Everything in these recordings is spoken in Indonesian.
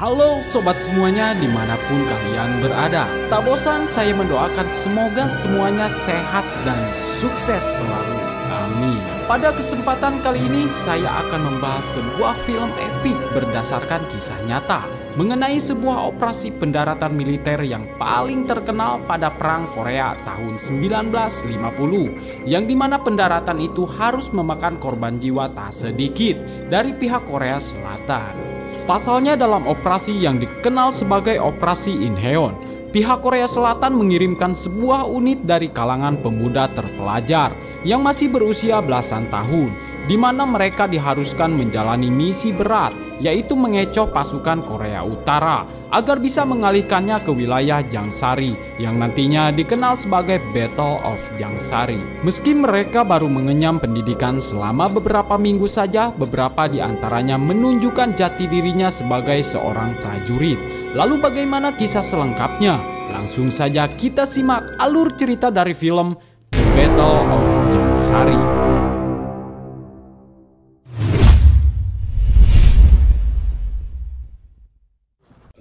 Halo sobat semuanya dimanapun kalian berada. Tak bosan saya mendoakan semoga semuanya sehat dan sukses selalu. Amin. Pada kesempatan kali ini saya akan membahas sebuah film epik berdasarkan kisah nyata mengenai sebuah operasi pendaratan militer yang paling terkenal pada Perang Korea tahun 1950, yang dimana pendaratan itu harus memakan korban jiwa tak sedikit dari pihak Korea Selatan. Pasalnya dalam operasi yang dikenal sebagai Operasi Incheon, pihak Korea Selatan mengirimkan sebuah unit dari kalangan pemuda terpelajar yang masih berusia belasan tahun, di mana mereka diharuskan menjalani misi berat, yaitu mengecoh pasukan Korea Utara agar bisa mengalihkannya ke wilayah Jangsari yang nantinya dikenal sebagai Battle of Jangsari. Meski mereka baru mengenyam pendidikan selama beberapa minggu saja, beberapa di antaranya menunjukkan jati dirinya sebagai seorang prajurit. Lalu bagaimana kisah selengkapnya? Langsung saja kita simak alur cerita dari film The Battle of Jangsari.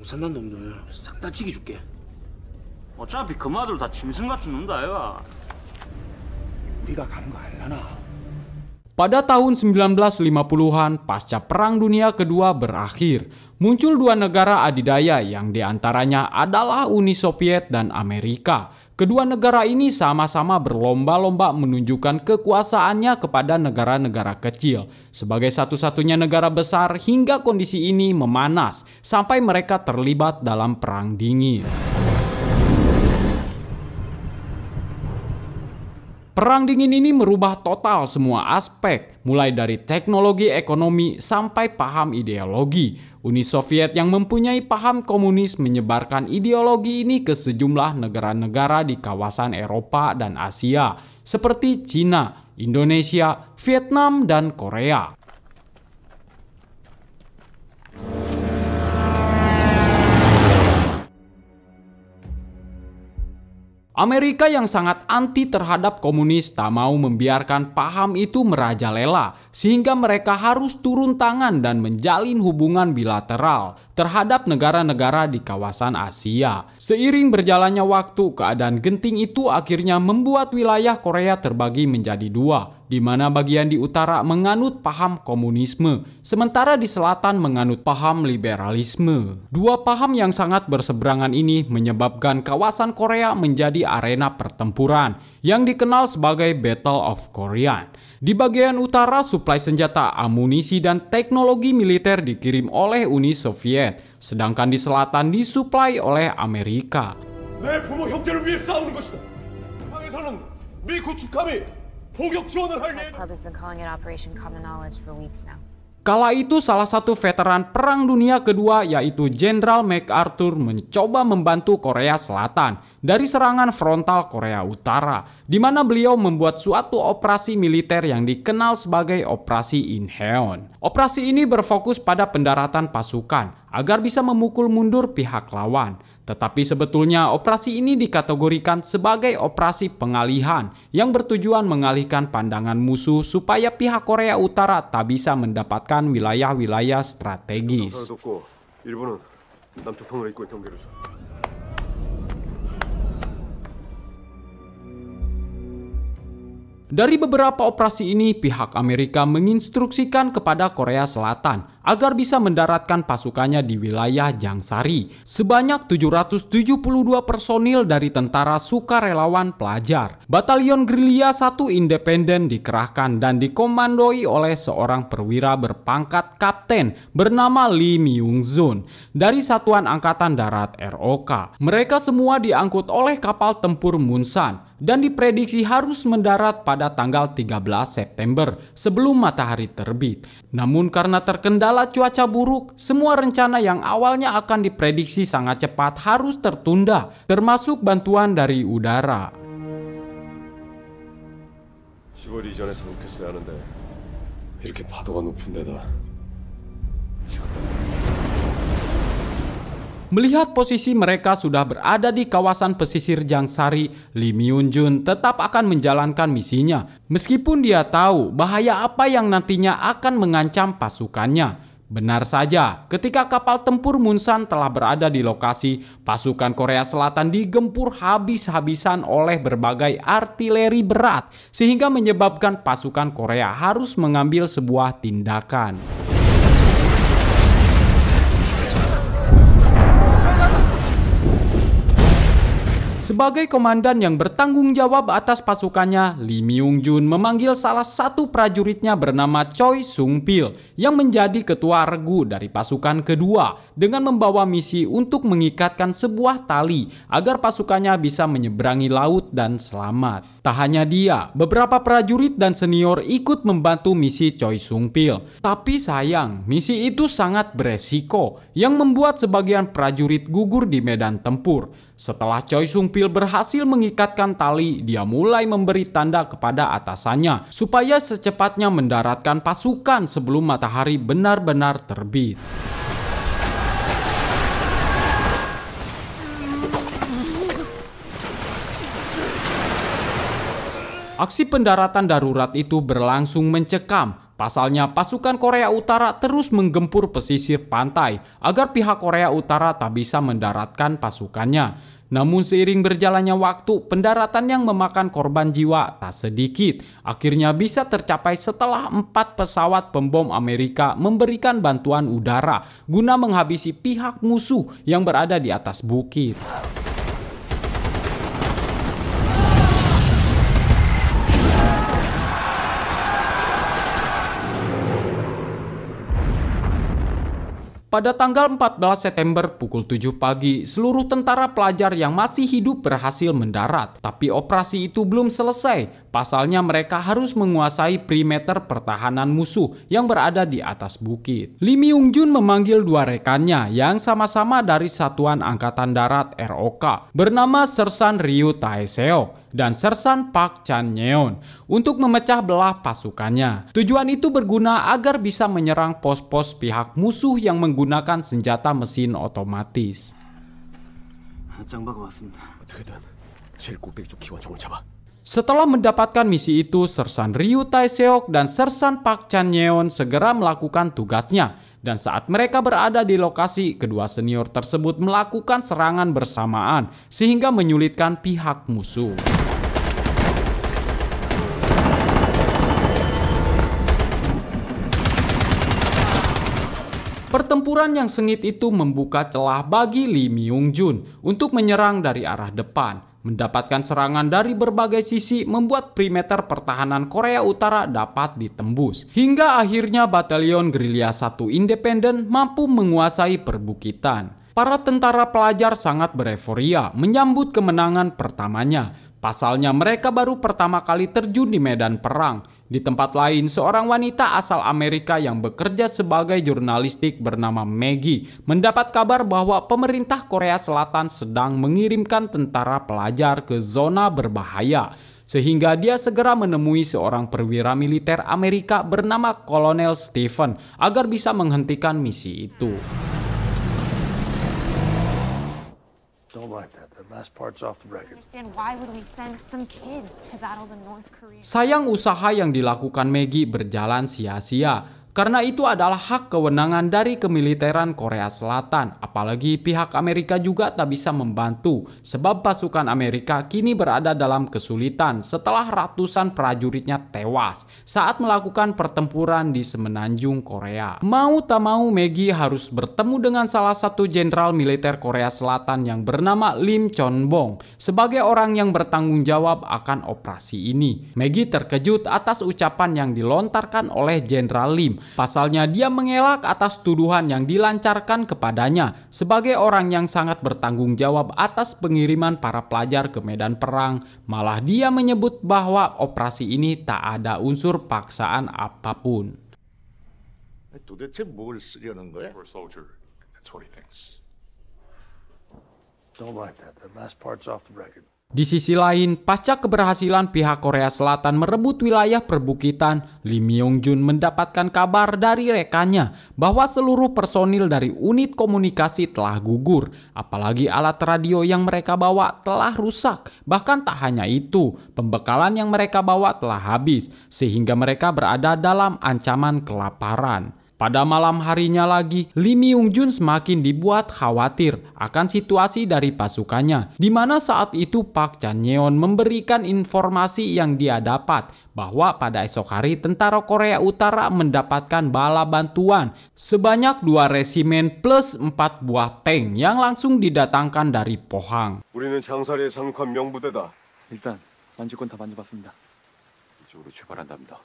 공산당 놈들 싹 다 죽여줄게. 어차피 그 마들 다 짐승 같은 놈들 아이가. 우리가 가는 거 알라나? Pada tahun 1950-an, pasca Perang Dunia Kedua berakhir, muncul dua negara adidaya yang diantaranya adalah Uni Soviet dan Amerika. Kedua negara ini sama-sama berlomba-lomba menunjukkan kekuasaannya kepada negara-negara kecil sebagai satu-satunya negara besar, hingga kondisi ini memanas sampai mereka terlibat dalam Perang Dingin. Perang Dingin ini merubah total semua aspek, mulai dari teknologi, ekonomi, sampai paham ideologi. Uni Soviet yang mempunyai paham komunis menyebarkan ideologi ini ke sejumlah negara-negara di kawasan Eropa dan Asia, seperti Cina, Indonesia, Vietnam, dan Korea. Amerika yang sangat anti terhadap komunis tak mau membiarkan paham itu merajalela, sehingga mereka harus turun tangan dan menjalin hubungan bilateral terhadap negara-negara di kawasan Asia. Seiring berjalannya waktu, keadaan genting itu akhirnya membuat wilayah Korea terbagi menjadi dua, di mana bagian di utara menganut paham komunisme, sementara di selatan menganut paham liberalisme. Dua paham yang sangat berseberangan ini menyebabkan kawasan Korea menjadi arena pertempuran yang dikenal sebagai Battle of Korea. Di bagian utara, suplai senjata, amunisi, dan teknologi militer dikirim oleh Uni Soviet, sedangkan di selatan disuplai oleh Amerika. 내 부모 형제를 위해 싸우는 것이다. 상에서는 미 구축함이 포격 지원을 할 Press Club has been calling it Operation Common Knowledge for weeks now. Kala itu salah satu veteran Perang Dunia Kedua yaitu Jenderal MacArthur mencoba membantu Korea Selatan dari serangan frontal Korea Utara, di mana beliau membuat suatu operasi militer yang dikenal sebagai Operasi Incheon. Operasi ini berfokus pada pendaratan pasukan agar bisa memukul mundur pihak lawan. Tetapi sebetulnya operasi ini dikategorikan sebagai operasi pengalihan yang bertujuan mengalihkan pandangan musuh supaya pihak Korea Utara tak bisa mendapatkan wilayah-wilayah strategis. 일본은 남쪽 통로에 입구에 경계를 서. Dari beberapa operasi ini, pihak Amerika menginstruksikan kepada Korea Selatan agar bisa mendaratkan pasukannya di wilayah Jangsari. Sebanyak 772 personil dari tentara sukarelawan pelajar. Batalion Gerilya 1 Independen dikerahkan dan dikomandoi oleh seorang perwira berpangkat kapten bernama Lee Myung-sun dari Satuan Angkatan Darat ROK. Mereka semua diangkut oleh kapal tempur Munsan dan diprediksi harus mendarat pada tanggal 13 September sebelum matahari terbit. Namun karena terkendala cuaca buruk, semua rencana yang awalnya akan diprediksi sangat cepat harus tertunda, termasuk bantuan dari udara. 10월 이전에 상륙했어야 하는데 이렇게 파도가 높은 데다. Melihat posisi mereka sudah berada di kawasan pesisir Jangsari, Lee Myung-sun tetap akan menjalankan misinya, meskipun dia tahu bahaya apa yang nantinya akan mengancam pasukannya. Benar saja, ketika kapal tempur Munsan telah berada di lokasi, pasukan Korea Selatan digempur habis-habisan oleh berbagai artileri berat, sehingga menyebabkan pasukan Korea harus mengambil sebuah tindakan. Sebagai komandan yang bertanggung jawab atas pasukannya, Lee Myung-jun memanggil salah satu prajuritnya bernama Choi Sung-pil yang menjadi ketua regu dari pasukan kedua dengan membawa misi untuk mengikatkan sebuah tali agar pasukannya bisa menyeberangi laut dan selamat. Tak hanya dia, beberapa prajurit dan senior ikut membantu misi Choi Sung-pil. Tapi sayang, misi itu sangat beresiko yang membuat sebagian prajurit gugur di medan tempur. Setelah Choi Sung-pil berhasil mengikatkan tali, dia mulai memberi tanda kepada atasannya supaya secepatnya mendaratkan pasukan sebelum matahari benar-benar terbit. Aksi pendaratan darurat itu berlangsung mencekam. Pasalnya pasukan Korea Utara terus menggempur pesisir pantai agar pihak Korea Utara tak bisa mendaratkan pasukannya. Namun seiring berjalannya waktu, pendaratan yang memakan korban jiwa tak sedikit. Akhirnya bisa tercapai setelah 4 pesawat pembom Amerika memberikan bantuan udara guna menghabisi pihak musuh yang berada di atas bukit. Pada tanggal 14 September pukul 7 pagi, seluruh tentara pelajar yang masih hidup berhasil mendarat. Tapi operasi itu belum selesai. Pasalnya mereka harus menguasai perimeter pertahanan musuh yang berada di atas bukit. Lee Myung-jun memanggil 2 rekannya yang sama-sama dari Satuan Angkatan Darat ROK bernama Sersan Ryu Tae-seok dan Sersan Park Chan-yeon untuk memecah belah pasukannya. Tujuan itu berguna agar bisa menyerang pos-pos pihak musuh yang menggunakan senjata mesin otomatis. 짱바가 왔습니다. 어떻게든 제일 꼭대기 쪽 기관총을 잡아. Setelah mendapatkan misi itu, Sersan Ryu Tae-seok dan Sersan Park Chan-yeon segera melakukan tugasnya. Dan saat mereka berada di lokasi, kedua senior tersebut melakukan serangan bersamaan sehingga menyulitkan pihak musuh. Pertempuran yang sengit itu membuka celah bagi Lee Myung-jun untuk menyerang dari arah depan. Mendapatkan serangan dari berbagai sisi membuat perimeter pertahanan Korea Utara dapat ditembus. Hingga akhirnya Batalion Gerilya 1 Independen mampu menguasai perbukitan. Para tentara pelajar sangat bereforia menyambut kemenangan pertamanya. Pasalnya mereka baru pertama kali terjun di medan perang. Di tempat lain, seorang wanita asal Amerika yang bekerja sebagai jurnalistik bernama Maggie mendapat kabar bahwa pemerintah Korea Selatan sedang mengirimkan tentara pelajar ke zona berbahaya. Sehingga dia segera menemui seorang perwira militer Amerika bernama Kolonel Stephen agar bisa menghentikan misi itu. Sayang usaha yang dilakukan Maggie berjalan sia-sia. Karena itu adalah hak kewenangan dari kemiliteran Korea Selatan. Apalagi pihak Amerika juga tak bisa membantu. Sebab pasukan Amerika kini berada dalam kesulitan setelah ratusan prajuritnya tewas saat melakukan pertempuran di semenanjung Korea. Mau tak mau Maggie harus bertemu dengan salah satu jenderal militer Korea Selatan yang bernama Lim Chon-bong sebagai orang yang bertanggung jawab akan operasi ini. Maggie terkejut atas ucapan yang dilontarkan oleh Jenderal Lim. Pasalnya dia mengelak atas tuduhan yang dilancarkan kepadanya sebagai orang yang sangat bertanggung jawab atas pengiriman para pelajar ke medan perang. Malah dia menyebut bahwa operasi ini tak ada unsur paksaan apapun. 도대체 뭘 쓰려는 거야? For a soldier, that's what he thinks. Don't like that. That last part's off the record. Di sisi lain, pasca keberhasilan pihak Korea Selatan merebut wilayah perbukitan, Lee Myung-jun mendapatkan kabar dari rekannya bahwa seluruh personil dari unit komunikasi telah gugur. Apalagi alat radio yang mereka bawa telah rusak. Bahkan tak hanya itu, pembekalan yang mereka bawa telah habis, sehingga mereka berada dalam ancaman kelaparan. Pada malam harinya lagi, Lee Myung-jun semakin dibuat khawatir akan situasi dari pasukannya, di mana saat itu Park Chan-yeon memberikan informasi yang dia dapat bahwa pada esok hari tentara Korea Utara mendapatkan bala bantuan sebanyak 2 resimen plus 4 buah tank yang langsung didatangkan dari Pohang. 우리는 장사리에 상륙한 명부대다. 일단 만질 건 다 만져봤습니다. 이쪽으로 출발한답니다.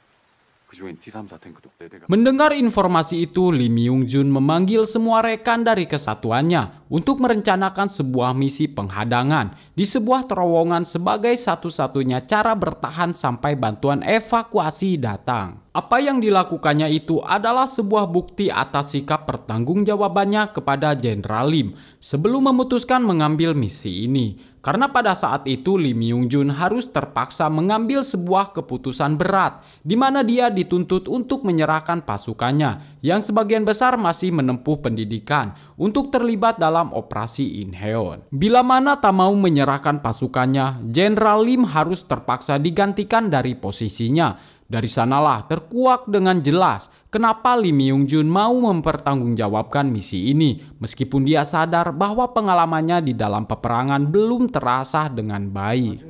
그중엔 T-34 탱크도 4대가. Mendengar informasi itu, Lee Myung-jun memanggil semua rekan dari kesatuannya untuk merencanakan sebuah misi penghadangan di sebuah terowongan sebagai satu-satunya cara bertahan sampai bantuan evakuasi datang. Apa yang dilakukannya itu adalah sebuah bukti atas sikap pertanggungjawabannya kepada Jenderal Lim sebelum memutuskan mengambil misi ini. Karena pada saat itu Lee Myung-jun harus terpaksa mengambil sebuah keputusan berat di mana dia dituntut untuk menyerahkan pasukannya yang sebagian besar masih menempuh pendidikan untuk terlibat dalam operasi Incheon. Bila mana tak mau menyerahkan pasukannya, Jenderal Lim harus terpaksa digantikan dari posisinya. Dari sanalah terkuak dengan jelas kenapa Lee Myung-jun mau mempertanggungjawabkan misi ini meskipun dia sadar bahwa pengalamannya di dalam peperangan belum terasah dengan baik.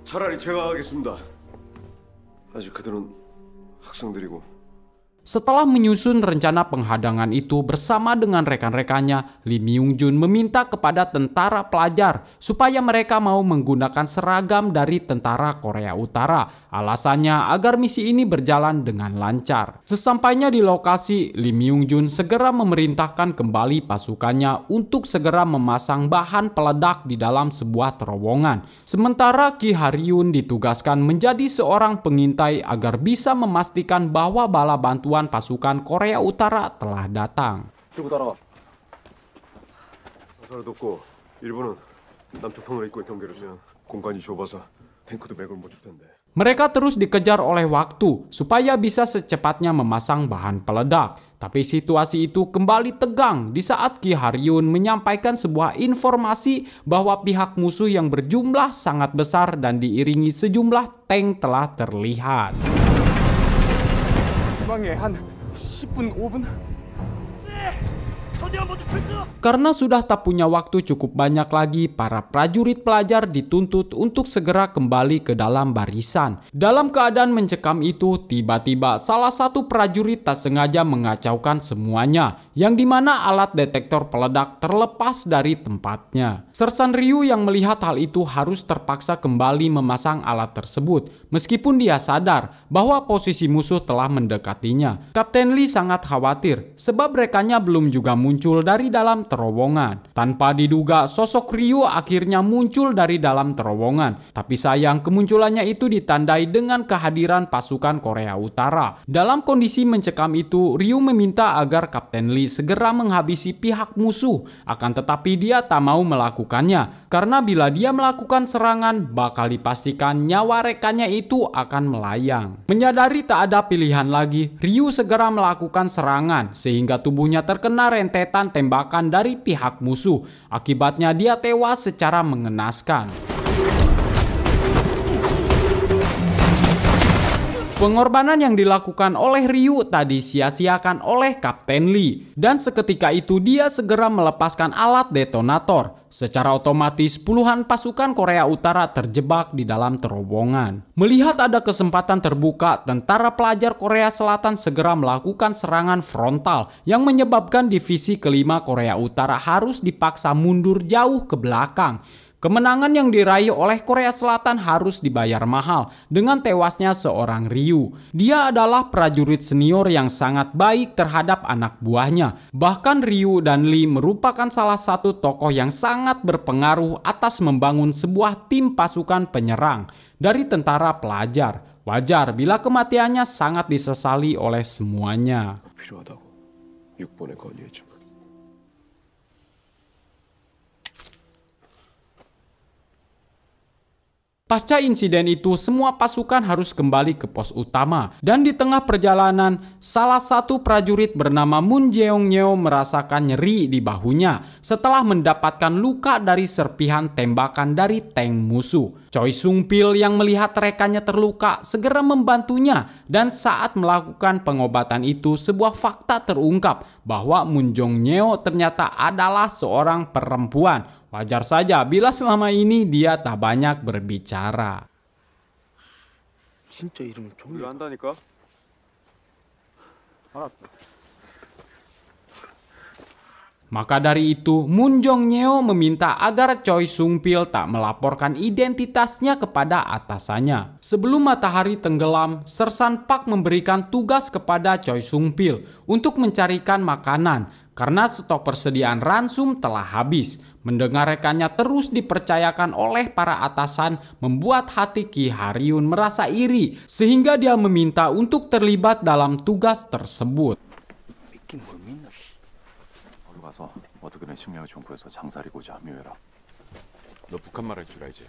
차라리 제가 하겠습니다. 아직 그들은 학생들이고. Setelah menyusun rencana penghadangan itu bersama dengan rekan-rekannya, Lee Myung-jun meminta kepada tentara pelajar supaya mereka mau menggunakan seragam dari tentara Korea Utara. Alasannya agar misi ini berjalan dengan lancar. Sesampainya di lokasi, Lee Myung-jun segera memerintahkan kembali pasukannya untuk segera memasang bahan peledak di dalam sebuah terowongan. Sementara Ki Ha-ryun ditugaskan menjadi seorang pengintai agar bisa memastikan bahwa bala bantuan pasukan Korea Utara telah datang. 들고 따라와. 사살을 돕고 일부는 남쪽 통로에 입구에 경계를 주면 공간이 좁아서 탱크도 맥을 못 줄 텐데. Mereka terus dikejar oleh waktu supaya bisa secepatnya memasang bahan peledak. Tapi situasi itu kembali tegang di saat Ki Ha-ryun menyampaikan sebuah informasi bahwa pihak musuh yang berjumlah sangat besar dan diiringi sejumlah tank telah terlihat. 한 10분, 5분? Karena sudah tak punya waktu cukup banyak lagi, para prajurit pelajar dituntut untuk segera kembali ke dalam barisan. Dalam keadaan mencekam itu, tiba-tiba salah satu prajurit tak sengaja mengacaukan semuanya, yang dimana alat detektor peledak terlepas dari tempatnya. Sersan Ryu yang melihat hal itu harus terpaksa kembali memasang alat tersebut, meskipun dia sadar bahwa posisi musuh telah mendekatinya. Kapten Lee sangat khawatir, sebab rekannya belum juga muncul dari dalam terowongan. Tanpa diduga, sosok Ryu akhirnya muncul dari dalam terowongan. Tapi sayang, kemunculannya itu ditandai dengan kehadiran pasukan Korea Utara. Dalam kondisi mencekam itu, Ryu meminta agar Kapten Lee segera menghabisi pihak musuh. Akan tetapi dia tak mau melakukannya, karena bila dia melakukan serangan, bakal dipastikan nyawa rekannya itu akan melayang. Menyadari tak ada pilihan lagi, Ryu segera melakukan serangan, sehingga tubuhnya terkena rentetan tembakan dari pihak musuh. Akibatnya dia tewas secara mengenaskan. Pengorbanan yang dilakukan oleh Ryu tadi sia-siakan oleh Kapten Lee, dan seketika itu dia segera melepaskan alat detonator. Secara otomatis puluhan pasukan Korea Utara terjebak di dalam terowongan. Melihat ada kesempatan terbuka, tentara pelajar Korea Selatan segera melakukan serangan frontal yang menyebabkan divisi kelima Korea Utara harus dipaksa mundur jauh ke belakang. Kemenangan yang diraih oleh Korea Selatan harus dibayar mahal dengan tewasnya seorang Ryu. Dia adalah prajurit senior yang sangat baik terhadap anak buahnya. Bahkan Ryu dan Lee merupakan salah satu tokoh yang sangat berpengaruh atas membangun sebuah tim pasukan penyerang dari tentara pelajar. Wajar bila kematiannya sangat disesali oleh semuanya. 필요하다고 6번에 건의해주면. Pasca insiden itu, semua pasukan harus kembali ke pos utama. Dan di tengah perjalanan, salah satu prajurit bernama Moon Jeong-nyeol merasakan nyeri di bahunya setelah mendapatkan luka dari serpihan tembakan dari tank musuh. Choi Sung-pil yang melihat rekannya terluka segera membantunya, dan saat melakukan pengobatan itu sebuah fakta terungkap bahwa Moon Jeong-nyeol ternyata adalah seorang perempuan. Wajar saja bila selama ini dia tak banyak berbicara. 진짜 이름은 종이 한다니까? Maka dari itu, Moon Jeong-nyeol meminta agar Choi Sung-pil tak melaporkan identitasnya kepada atasannya. Sebelum matahari tenggelam, Sersan Park memberikan tugas kepada Choi Sung-pil untuk mencarikan makanan karena stok persediaan ransum telah habis. Mendengar rekannya terus dipercayakan oleh para atasan membuat hati Ki Ha-ryun merasa iri, sehingga dia meminta untuk terlibat dalam tugas tersebut. 가서 어떻게든 식량을 좀 구해서 장사리고자 묘해라. 너 북한 말 할 줄 알지?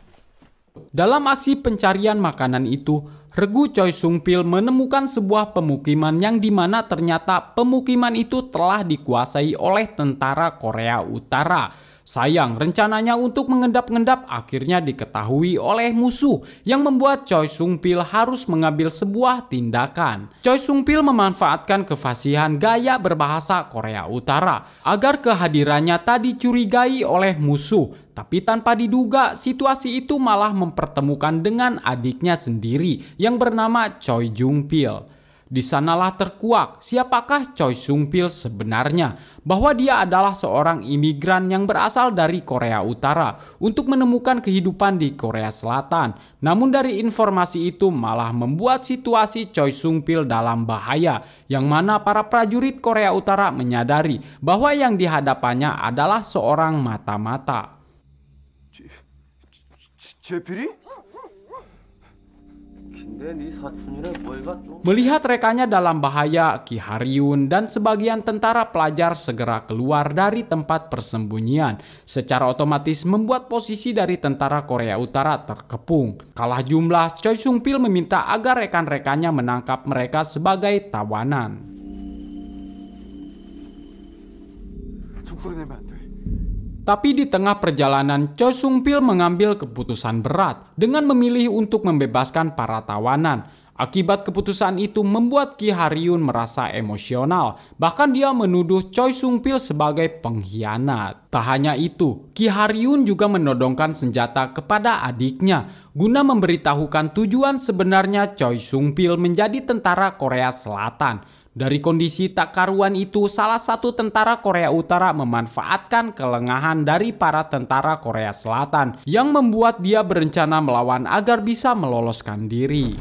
Dalam aksi pencarian makanan itu, regu Choi Sung-pil menemukan sebuah pemukiman yang dimana ternyata pemukiman itu telah dikuasai oleh tentara Korea Utara. Sayang, rencananya untuk mengendap-endap akhirnya diketahui oleh musuh yang membuat Choi Sung-pil harus mengambil sebuah tindakan. Choi Sung-pil memanfaatkan kefasihan gaya berbahasa Korea Utara agar kehadirannya tak dicurigai oleh musuh. Tapi tanpa diduga, situasi itu malah mempertemukan dengan adiknya sendiri yang bernama Choi Jung-pil. Di sanalah terkuak siapakah Choi Sung-pil sebenarnya, bahwa dia adalah seorang imigran yang berasal dari Korea Utara untuk menemukan kehidupan di Korea Selatan. Namun dari informasi itu malah membuat situasi Choi Sung-pil dalam bahaya, yang mana para prajurit Korea Utara menyadari bahwa yang dihadapannya adalah seorang mata-mata. 제필이? Melihat rekannya dalam bahaya, Ki Ha-ryun dan sebagian tentara pelajar segera keluar dari tempat persembunyian. Secara otomatis membuat posisi dari tentara Korea Utara terkepung. Kalah jumlah, Choi Sung-pil meminta agar rekan-rekannya menangkap mereka sebagai tawanan. Tapi di tengah perjalanan, Choi Sung-pil mengambil keputusan berat dengan memilih untuk membebaskan para tawanan. Akibat keputusan itu membuat Ki Ha-ryun merasa emosional. Bahkan dia menuduh Choi Sung-pil sebagai pengkhianat. Tak hanya itu, Ki Ha-ryun juga menodongkan senjata kepada adiknya guna memberitahukan tujuan sebenarnya Choi Sung-pil menjadi tentara Korea Selatan. Dari kondisi tak karuan itu, salah satu tentara Korea Utara memanfaatkan kelengahan dari para tentara Korea Selatan yang membuat dia berencana melawan agar bisa meloloskan diri.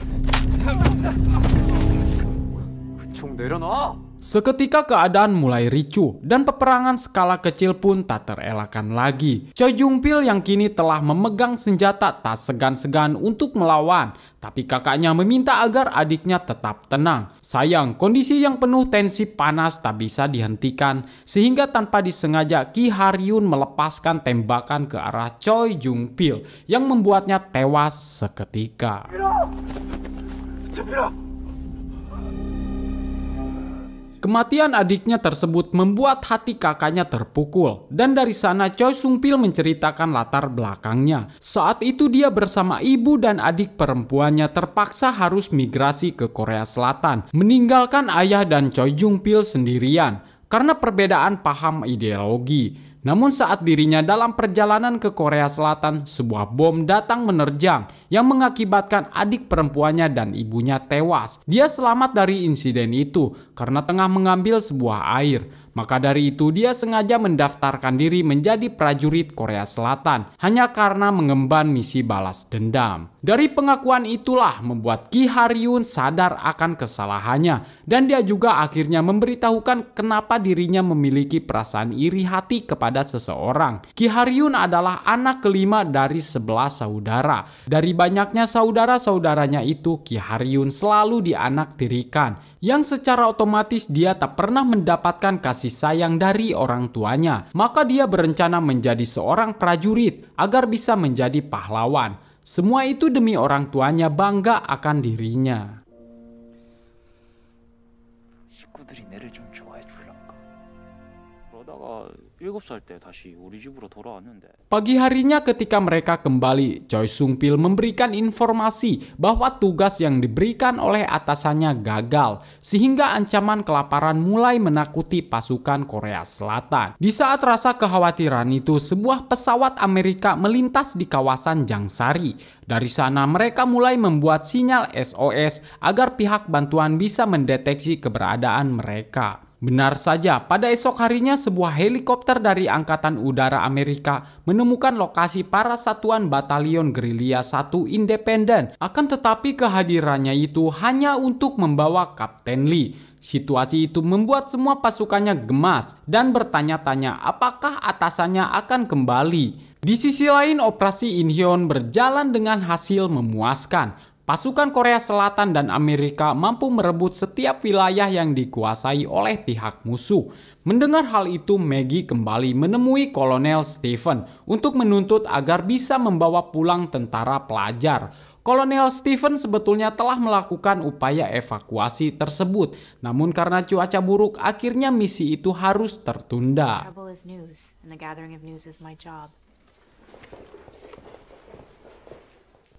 Seketika keadaan mulai ricuh dan peperangan skala kecil pun tak terelakkan lagi. Choi Jung-pil yang kini telah memegang senjata tak segan-segan untuk melawan, tapi kakaknya meminta agar adiknya tetap tenang. Sayang, kondisi yang penuh tensi panas tak bisa dihentikan, sehingga tanpa disengaja Ki Ha-ryun melepaskan tembakan ke arah Choi Jung-pil yang membuatnya tewas seketika. Kematian adiknya tersebut membuat hati kakaknya terpukul, dan dari sana Choi Sung-pil menceritakan latar belakangnya. Saat itu dia bersama ibu dan adik perempuannya terpaksa harus migrasi ke Korea Selatan, meninggalkan ayah dan Choi Jung-pil sendirian karena perbedaan paham ideologi. Namun saat dirinya dalam perjalanan ke Korea Selatan, sebuah bom datang menerjang yang mengakibatkan adik perempuannya dan ibunya tewas. Dia selamat dari insiden itu karena tengah mengambil sebuah air. Maka dari itu dia sengaja mendaftarkan diri menjadi prajurit Korea Selatan hanya karena mengemban misi balas dendam. Dari pengakuan itulah membuat Ki Ha-ryun sadar akan kesalahannya, dan dia juga akhirnya memberitahukan kenapa dirinya memiliki perasaan iri hati kepada seseorang. Ki Ha-ryun adalah anak kelima dari 11 saudara. Dari banyaknya saudara-saudaranya itu, Ki Ha-ryun selalu dianaktirikan, yang secara otomatis dia tak pernah mendapatkan kasih sayang dari orang tuanya. Maka dia berencana menjadi seorang prajurit agar bisa menjadi pahlawan. Semua itu demi orang tuanya bangga akan dirinya. 식구들이 내를 좀 좋아해 줄란가. 그러다가 7살 때 다시 우리 집으로 돌아왔는데 Pagi harinya ketika mereka kembali, Choi Sung-pil memberikan informasi bahwa tugas yang diberikan oleh atasannya gagal, sehingga ancaman kelaparan mulai menakuti pasukan Korea Selatan. Di saat rasa kekhawatiran itu, sebuah pesawat Amerika melintas di kawasan Jangsari. Dari sana mereka mulai membuat sinyal SOS agar pihak bantuan bisa mendeteksi keberadaan mereka. Benar saja, pada esok harinya sebuah helikopter dari Angkatan Udara Amerika menemukan lokasi para satuan Batalion Gerilya 1 Independen. Akan tetapi kehadirannya itu hanya untuk membawa Kapten Lee. Situasi itu membuat semua pasukannya gemas dan bertanya-tanya apakah atasannya akan kembali. Di sisi lain, operasi Incheon berjalan dengan hasil memuaskan. Pasukan Korea Selatan dan Amerika mampu merebut setiap wilayah yang dikuasai oleh pihak musuh. Mendengar hal itu, Maggie kembali menemui Kolonel Stephen untuk menuntut agar bisa membawa pulang tentara pelajar. Kolonel Stephen sebetulnya telah melakukan upaya evakuasi tersebut, namun karena cuaca buruk, akhirnya misi itu harus tertunda. Trouble is news, and the gathering of news is my job.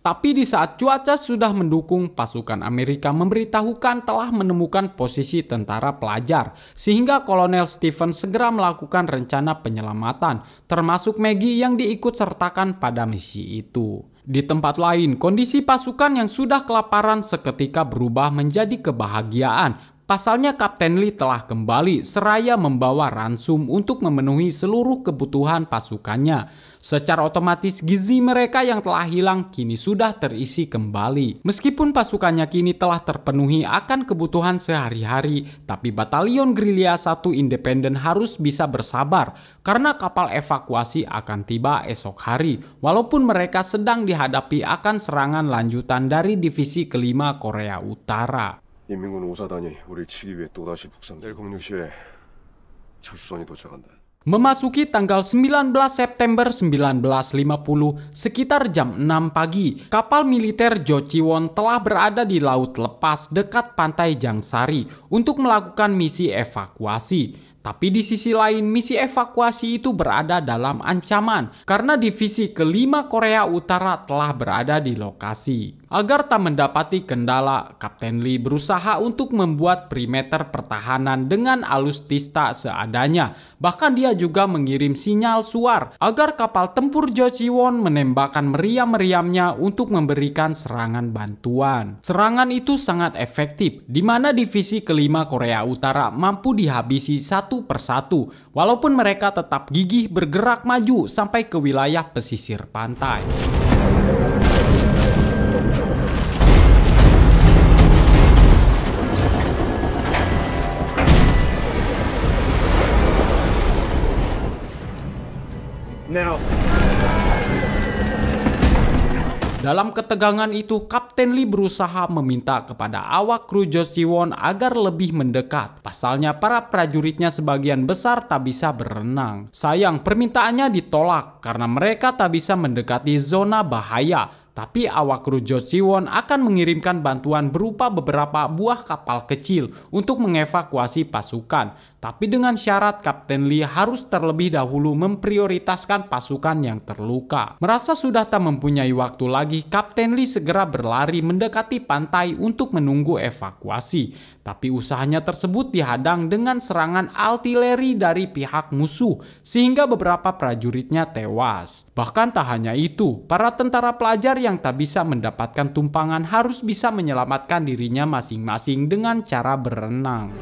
Tapi di saat cuaca sudah mendukung, pasukan Amerika memberitahukan telah menemukan posisi tentara pelajar, sehingga Kolonel Stephen segera melakukan rencana penyelamatan, termasuk Maggie yang diikut sertakan pada misi itu. Di tempat lain, kondisi pasukan yang sudah kelaparan seketika berubah menjadi kebahagiaan. Pasalnya Kapten Lee telah kembali seraya membawa ransum untuk memenuhi seluruh kebutuhan pasukannya. Secara otomatis gizi mereka yang telah hilang kini sudah terisi kembali. Meskipun pasukannya kini telah terpenuhi akan kebutuhan sehari-hari, tapi Batalion Gerilya 1 Independen harus bisa bersabar karena kapal evakuasi akan tiba esok hari, walaupun mereka sedang dihadapi akan serangan lanjutan dari divisi kelima Korea Utara. 인민군 5사단이 우리를 치기 위해 또다시 북상. 내일 공유 시에 철수선이 도착한다. Memasuki tanggal 19 September 1950, sekitar jam 6 pagi, kapal militer Jochiwon telah berada di laut lepas dekat pantai Jangsari untuk melakukan misi evakuasi. Tapi di sisi lain, misi evakuasi itu berada dalam ancaman karena divisi kelima Korea Utara telah berada di lokasi. Agar tak mendapati kendala, Kapten Lee berusaha untuk membuat perimeter pertahanan dengan alustista seadanya. Bahkan dia juga mengirim sinyal suar agar kapal tempur Jochiwon menembakkan meriam-meriamnya untuk memberikan serangan bantuan. Serangan itu sangat efektif, di mana divisi kelima Korea Utara mampu dihabisi satu persatu, walaupun mereka tetap gigih bergerak maju sampai ke wilayah pesisir pantai. Dalam ketegangan itu, Kapten Lee berusaha meminta kepada awak kru Jochiwon agar lebih mendekat. Pasalnya para prajuritnya sebagian besar tak bisa berenang. Sayang, permintaannya ditolak karena mereka tak bisa mendekati zona bahaya. Tapi awak kru Jochiwon akan mengirimkan bantuan berupa beberapa buah kapal kecil untuk mengevakuasi pasukan. Tapi dengan syarat Kapten Lee harus terlebih dahulu memprioritaskan pasukan yang terluka. Merasa sudah tak mempunyai waktu lagi, Kapten Lee segera berlari mendekati pantai untuk menunggu evakuasi. Tapi usahanya tersebut dihadang dengan serangan artileri dari pihak musuh, sehingga beberapa prajuritnya tewas. Bahkan tak hanya itu, para tentara pelajar yang tak bisa mendapatkan tumpangan harus bisa menyelamatkan dirinya masing-masing dengan cara berenang.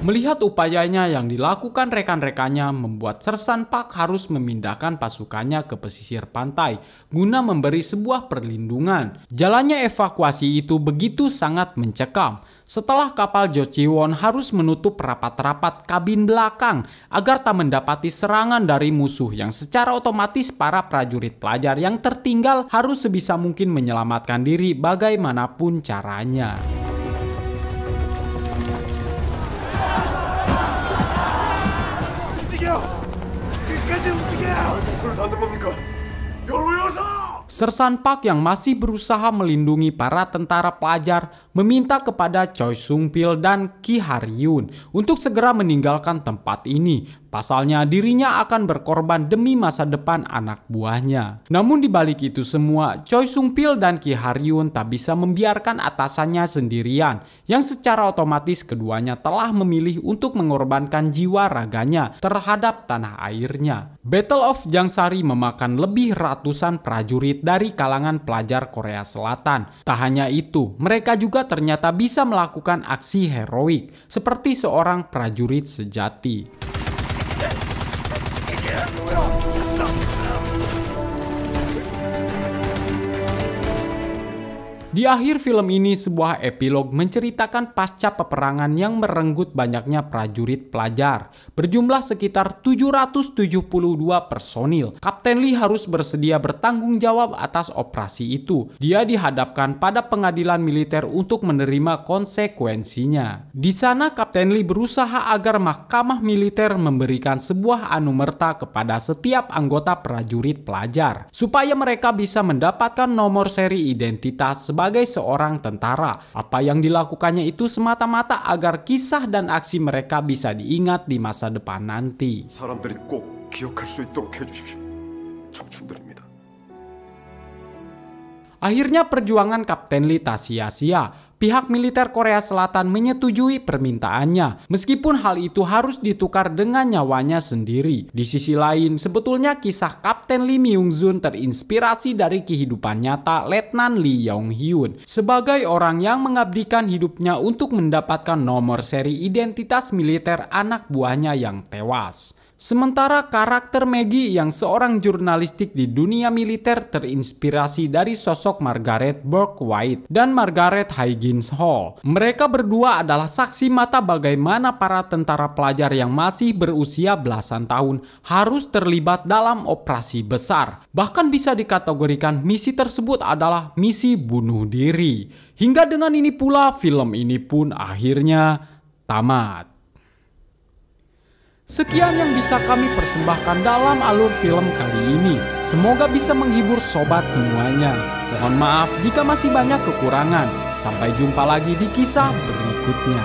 Melihat upayanya yang dilakukan rekan-rekannya, membuat Sersan Park harus memindahkan pasukannya ke pesisir pantai guna memberi sebuah perlindungan. Jalannya evakuasi itu begitu sangat mencekam. Setelah kapal Jochiwon harus menutup rapat-rapat kabin belakang agar tak mendapati serangan dari musuh, yang secara otomatis para prajurit pelajar yang tertinggal harus sebisa mungkin menyelamatkan diri bagaimanapun caranya. 안 된 겁니까? 변호사! Sersan Park yang masih berusaha melindungi para tentara pelajar meminta kepada Choi Sung Pil dan Ki Har-yoon untuk segera meninggalkan tempat ini. Pasalnya dirinya akan berkorban demi masa depan anak buahnya. Namun di balik itu semua, Choi Sung Pil dan Ki Har-yoon tak bisa membiarkan atasannya sendirian, yang secara otomatis keduanya telah memilih untuk mengorbankan jiwa raganya terhadap tanah airnya. Battle of Jangsari memakan lebih ratusan prajurit dari kalangan pelajar Korea Selatan. Tak hanya itu, mereka juga ternyata bisa melakukan aksi heroik seperti seorang prajurit sejati. Di akhir film ini, sebuah epilog menceritakan pasca peperangan yang merenggut banyaknya prajurit pelajar. Berjumlah sekitar 772 personil. Kapten Lee harus bersedia bertanggung jawab atas operasi itu. Dia dihadapkan pada pengadilan militer untuk menerima konsekuensinya. Di sana, Kapten Lee berusaha agar mahkamah militer memberikan sebuah anumerta kepada setiap anggota prajurit pelajar, supaya mereka bisa mendapatkan nomor seri identitas sebagai seorang tentara. Apa yang dilakukannya itu semata-mata agar kisah dan aksi mereka bisa diingat di masa depan nanti. 사람들이 꼭 기억할 수 있도록 해주십시오. 청춘들입니다. Akhirnya perjuangan Kapten Lee tak sia-sia. Pihak militer Korea Selatan menyetujui permintaannya, meskipun hal itu harus ditukar dengan nyawanya sendiri. Di sisi lain, sebetulnya kisah Kapten Lee Myung-jun terinspirasi dari kehidupan nyata Letnan Lee Yong-hyun sebagai orang yang mengabdikan hidupnya untuk mendapatkan nomor seri identitas militer anak buahnya yang tewas. Sementara karakter Maggie yang seorang jurnalistik di dunia militer terinspirasi dari sosok Margaret Bourke-White dan Margaret Higgins Hall. Mereka berdua adalah saksi mata bagaimana para tentara pelajar yang masih berusia belasan tahun harus terlibat dalam operasi besar. Bahkan bisa dikategorikan misi tersebut adalah misi bunuh diri. Hingga dengan ini pula film ini pun akhirnya tamat. Sekian yang bisa kami persembahkan dalam alur film kali ini. Semoga bisa menghibur sobat semuanya. Mohon maaf jika masih banyak kekurangan. Sampai jumpa lagi di kisah berikutnya.